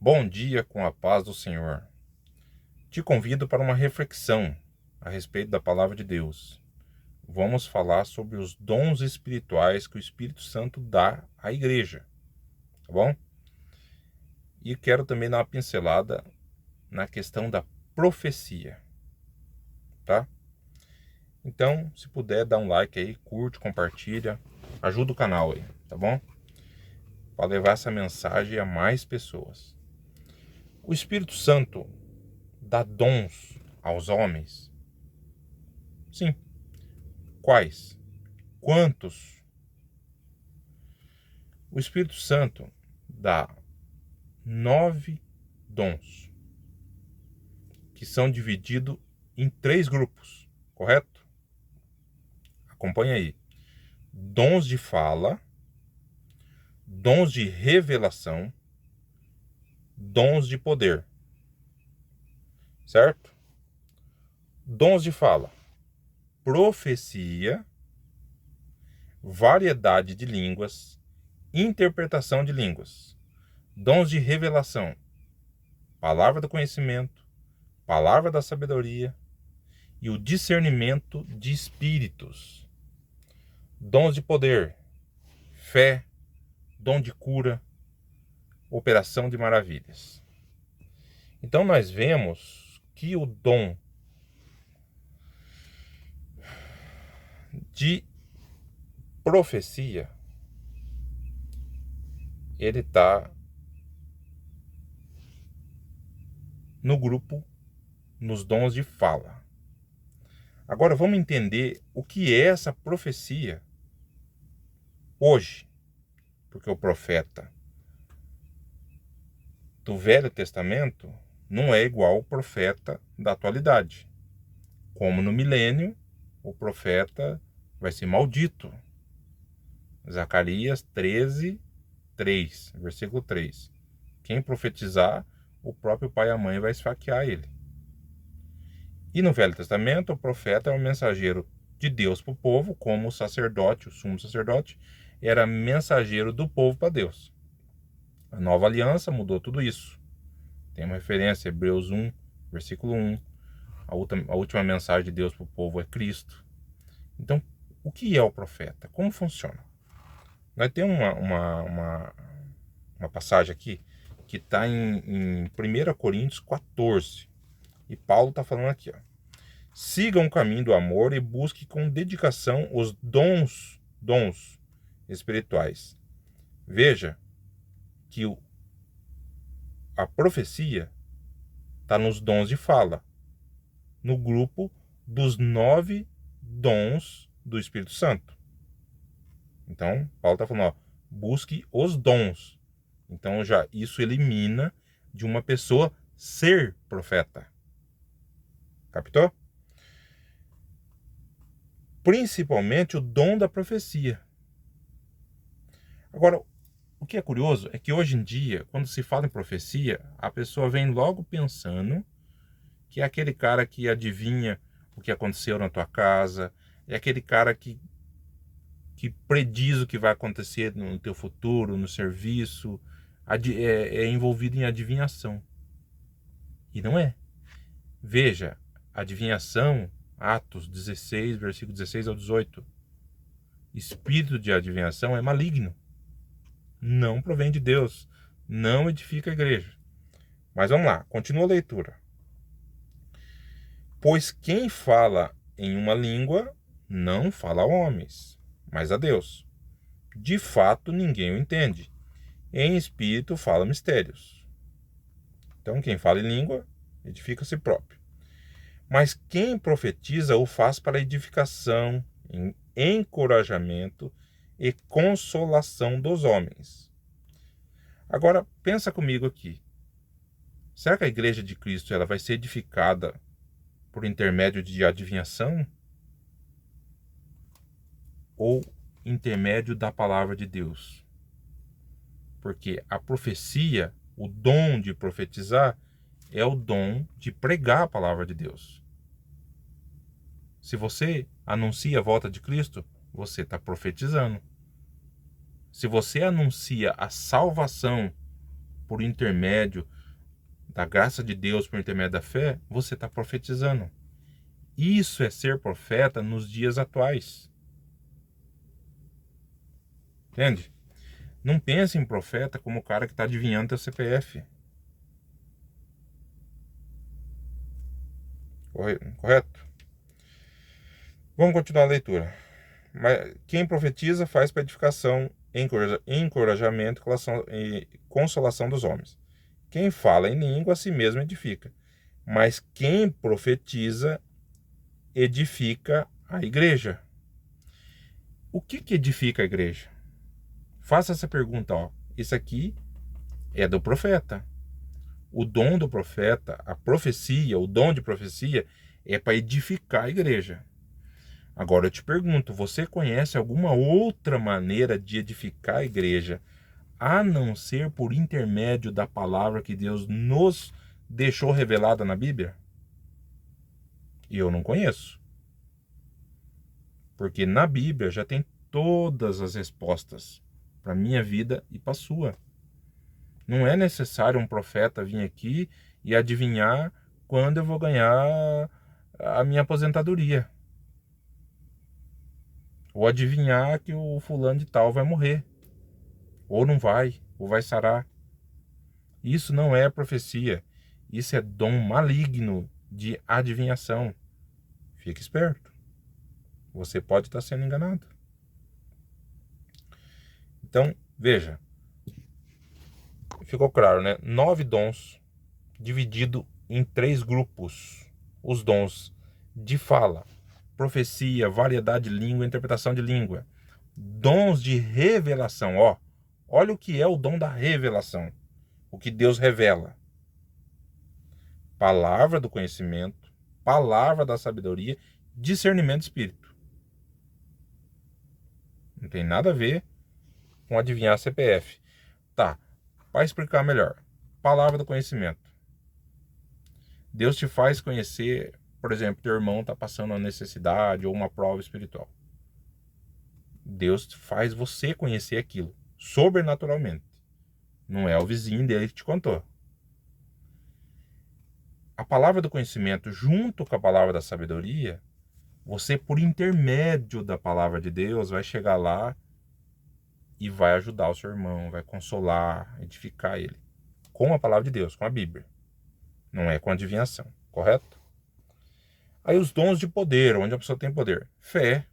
Bom dia com a paz do Senhor. Te convido para uma reflexão a respeito da palavra de Deus. Vamos falar sobre os dons espirituais que o Espírito Santo dá à igreja, tá bom? E quero também dar uma pincelada na questão da profecia, tá? Então, se puder, dá um like aí, curte, compartilha, ajuda o canal aí, tá bom? Para levar essa mensagem a mais pessoas. O Espírito Santo dá dons aos homens? Sim. Quais? Quantos? O Espírito Santo dá 9 dons, que são divididos em 3 grupos, correto? Acompanha aí. Dons de fala, dons de revelação, dons de poder. Certo? Dons de fala: profecia, variedade de línguas, interpretação de línguas. Dons de revelação: palavra do conhecimento, palavra da sabedoria e o discernimento de espíritos. Dons de poder: fé, dom de cura, operação de maravilhas. Então nós vemos que o dom de profecia, ele está no grupo, nos dons de fala. Agora vamos entender o que é essa profecia hoje, porque o profeta do Velho Testamento não é igual ao profeta da atualidade. Como no milênio, o profeta vai ser maldito. Zacarias 13, 3, versículo 3. Quem profetizar, o próprio pai e a mãe vai esfaquear ele. E no Velho Testamento, o profeta é um mensageiro de Deus para o povo, como o sacerdote, o sumo sacerdote, era mensageiro do povo para Deus. A nova aliança mudou tudo isso. Tem uma referência, Hebreus 1, versículo 1. A última mensagem de Deus para o povo é Cristo. Então, o que é o profeta? Como funciona? Nós temos uma passagem aqui que está em 1 Coríntios 14. E Paulo está falando aqui, ó: sigam o caminho do amor e busquem com dedicação os dons espirituais. Veja que a profecia está nos dons de fala, no grupo dos 9 dons do Espírito Santo. Então, Paulo está falando, ó, busque os dons. Então, já isso elimina de uma pessoa ser profeta. Captou? Principalmente o dom da profecia. Agora, o que é curioso é que hoje em dia, quando se fala em profecia, a pessoa vem logo pensando que é aquele cara que adivinha o que aconteceu na tua casa, é aquele cara que prediz o que vai acontecer no teu futuro, no serviço, é envolvido em adivinhação. E não é. Veja, adivinhação, Atos 16, versículo 16 ao 18. Espírito de adivinhação é maligno. Não provém de Deus. Não edifica a igreja. Mas vamos lá, continua a leitura. Pois quem fala em uma língua não fala a homens, mas a Deus. De fato, ninguém o entende. Em espírito fala mistérios. Então, quem fala em língua edifica a si próprio. Mas quem profetiza o faz para edificação, encorajamento e consolação dos homens. Agora, pensa comigo aqui. Será que a igreja de Cristo ela vai ser edificada por intermédio de adivinhação? Ou intermédio da palavra de Deus? Porque a profecia, o dom de profetizar, é o dom de pregar a palavra de Deus. Se você anuncia a volta de Cristo, você está profetizando. Se você anuncia a salvação por intermédio da graça de Deus por intermédio da fé, você está profetizando. Isso é ser profeta nos dias atuais. Entende? Não pense em profeta como o cara que está adivinhando teu CPF. Correto? Vamos continuar a leitura. Mas quem profetiza faz para edificação, encorajamento e consolação dos homens. Quem fala em língua a si mesmo edifica. Mas quem profetiza edifica a igreja. O que edifica a igreja? Faça essa pergunta, ó. Isso aqui é do profeta. O dom do profeta, a profecia, o dom de profecia é para edificar a igreja. Agora eu te pergunto, você conhece alguma outra maneira de edificar a igreja a não ser por intermédio da palavra que Deus nos deixou revelada na Bíblia? Eu não conheço. Porque na Bíblia já tem todas as respostas para a minha vida e para a sua. Não é necessário um profeta vir aqui e adivinhar quando eu vou ganhar a minha aposentadoria. Ou adivinhar que o fulano de tal vai morrer. Ou não vai, ou vai sarar. Isso não é profecia. Isso é dom maligno de adivinhação. Fique esperto. Você pode estar sendo enganado. Então, veja. Ficou claro, né? 9 dons dividido em 3 grupos. Os dons de fala, profecia, variedade de língua, interpretação de língua. Dons de revelação, ó. Olha o que é o dom da revelação. O que Deus revela. Palavra do conhecimento, palavra da sabedoria, discernimento de espírito. Não tem nada a ver com adivinhar CPF. Tá, para explicar melhor. Palavra do conhecimento. Deus te faz conhecer, por exemplo, teu irmão está passando uma necessidade ou uma prova espiritual. Deus faz você conhecer aquilo, sobrenaturalmente. Não é o vizinho dele que te contou. A palavra do conhecimento, junto com a palavra da sabedoria, você, por intermédio da palavra de Deus, vai chegar lá e vai ajudar o seu irmão, vai consolar, edificar ele. Com a palavra de Deus, com a Bíblia. Não é com adivinhação, correto? Aí os dons de poder, onde a pessoa tem poder. Fé.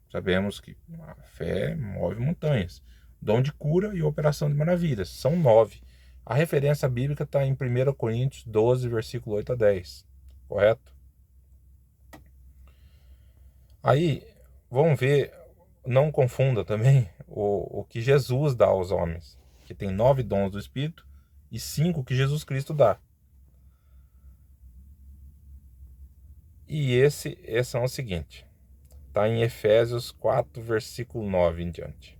Sabemos que a fé move montanhas. Dom de cura e operação de maravilhas. São 9. A referência bíblica está em 1 Coríntios 12, versículo 8 a 10. Correto? Aí, vamos ver, não confunda também o que Jesus dá aos homens. Que tem 9 dons do Espírito e 5 que Jesus Cristo dá. E esse é o seguinte. Está em Efésios 4, versículo 9 em diante.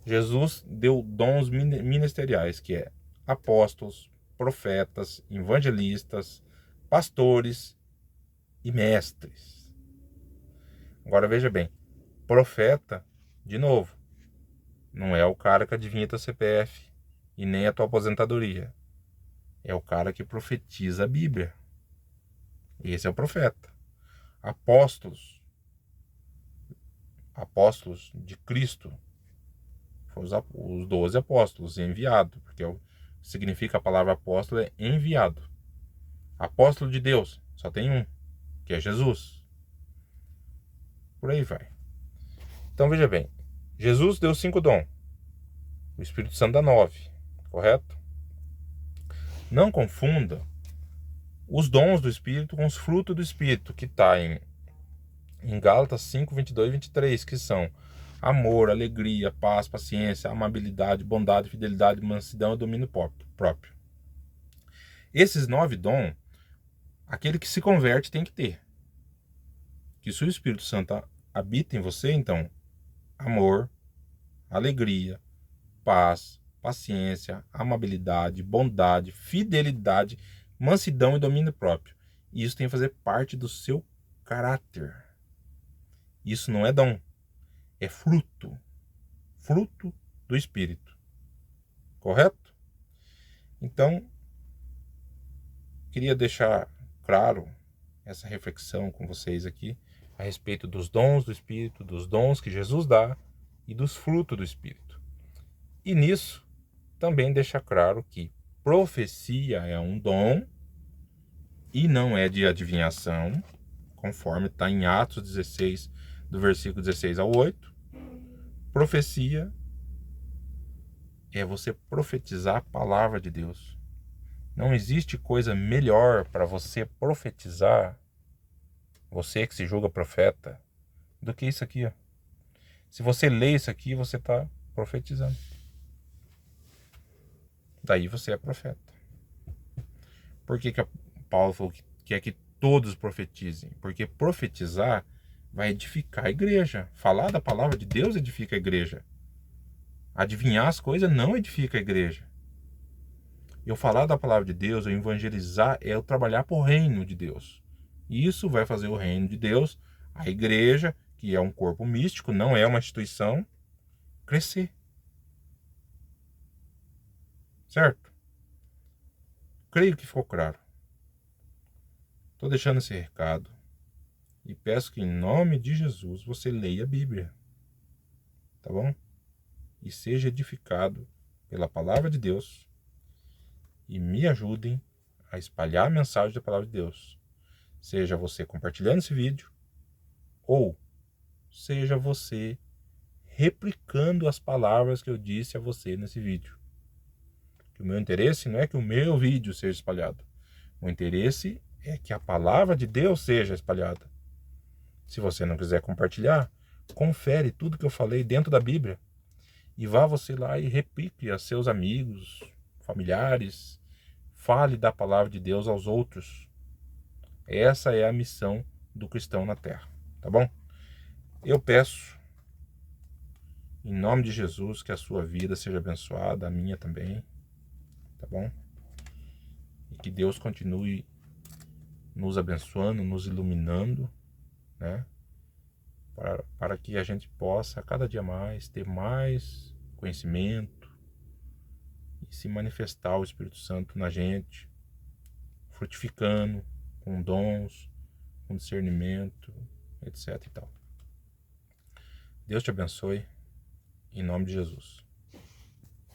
Jesus deu dons ministeriais, que é apóstolos, profetas, evangelistas, pastores e mestres. Agora veja bem, profeta, de novo, não é o cara que adivinha teu CPF e nem a tua aposentadoria. É o cara que profetiza a Bíblia. Esse é o profeta. Apóstolos de Cristo, os 12 apóstolos, enviado, porque significa a palavra apóstolo é enviado. Apóstolo de Deus, só tem um, que é Jesus. Por aí vai. Então veja bem, Jesus deu 5 dons, o Espírito Santo dá 9, correto? Não confunda os dons do Espírito com os frutos do Espírito, que está em Gálatas 5, 22 e 23, que são amor, alegria, paz, paciência, amabilidade, bondade, fidelidade, mansidão e domínio próprio. Esses 9 dons, aquele que se converte tem que ter. Que se o Espírito Santo habita em você, então, amor, alegria, paz, paciência, amabilidade, bondade, fidelidade, mansidão e domínio próprio. E isso tem que fazer parte do seu caráter. Isso não é dom, é fruto. Fruto do Espírito. Correto? Então, queria deixar claro essa reflexão com vocês aqui a respeito dos dons do Espírito, dos dons que Jesus dá e dos frutos do Espírito. E nisso também deixa claro que profecia é um dom e não é de adivinhação, conforme está em Atos 16, do versículo 16 ao 8. Profecia é você profetizar a palavra de Deus. Não existe coisa melhor para você profetizar, você que se julga profeta, do que isso aqui. Ó. Se você lê isso aqui, você está profetizando. Daí você é profeta. Por que Paulo falou que quer que todos profetizem? Porque profetizar vai edificar a igreja. Falar da palavra de Deus edifica a igreja. Adivinhar as coisas não edifica a igreja. Eu falar da palavra de Deus, eu evangelizar, é eu trabalhar para o reino de Deus. Isso vai fazer o reino de Deus, a igreja, que é um corpo místico, não é uma instituição, crescer. Certo? Creio que ficou claro. Estou deixando esse recado e peço que, em nome de Jesus, você leia a Bíblia. Tá bom? E seja edificado pela palavra de Deus e me ajudem a espalhar a mensagem da palavra de Deus. Seja você compartilhando esse vídeo ou seja você replicando as palavras que eu disse a você nesse vídeo. Que o meu interesse não é que o meu vídeo seja espalhado. O interesse é que a palavra de Deus seja espalhada. Se você não quiser compartilhar, confere tudo que eu falei dentro da Bíblia e vá você lá e replique a seus amigos, familiares, fale da palavra de Deus aos outros. Essa é a missão do cristão na terra, tá bom? Eu peço, em nome de Jesus, que a sua vida seja abençoada, a minha também, tá bom? E que Deus continue nos abençoando, nos iluminando, né? Para que a gente possa, cada dia mais, ter mais conhecimento e se manifestar o Espírito Santo na gente, frutificando com dons, com discernimento, etc. e tal. Deus te abençoe, em nome de Jesus.